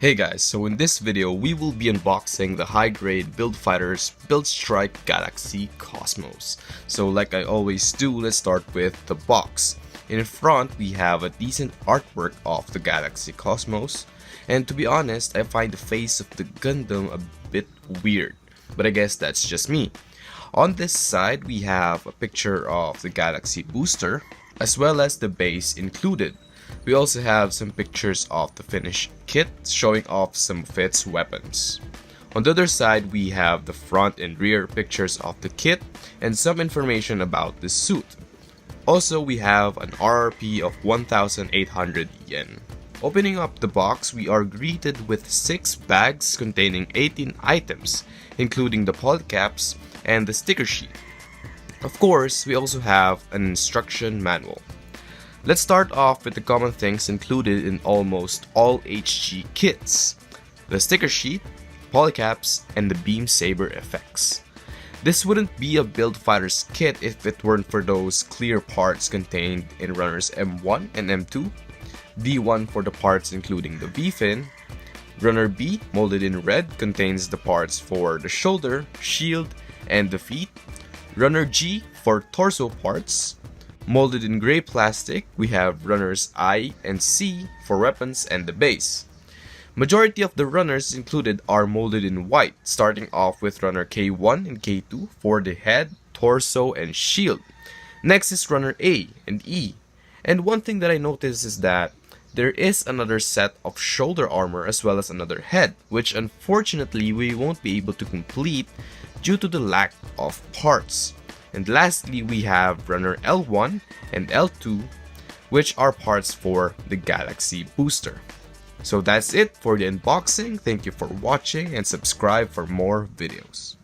Hey guys, so in this video we will be unboxing the high-grade Build Fighters Build Strike Galaxy Cosmos. So like I always do, let's start with the box. In front we have a decent artwork of the Galaxy Cosmos, and to be honest, I find the face of the Gundam a bit weird, but I guess that's just me. On this side we have a picture of the Galaxy booster, as well as the base included. We also have some pictures of the finished kit showing off some of its weapons. On the other side we have the front and rear pictures of the kit and some information about the suit. Also we have an RRP of 1,800 yen. Opening up the box, we are greeted with 6 bags containing 18 items, including the polycaps and the sticker sheet. Of course, we also have an instruction manual. Let's start off with the common things included in almost all HG kits: the sticker sheet, polycaps, and the beam saber effects. This wouldn't be a Build Fighters kit if it weren't for those clear parts contained in runners M1 and M2, D1 for the parts including the V-fin, runner B, molded in red, contains the parts for the shoulder, shield, and the feet, runner G for torso parts. Molded in gray plastic, we have runners I and C for weapons and the base. Majority of the runners included are molded in white, starting off with runner K1 and K2 for the head, torso, and shield. Next is runner A and E. And one thing that I noticed is that there is another set of shoulder armor as well as another head, which unfortunately we won't be able to complete due to the lack of parts. And lastly, we have runner L1 and L2, which are parts for the Galaxy booster. So that's it for the unboxing. Thank you for watching and subscribe for more videos.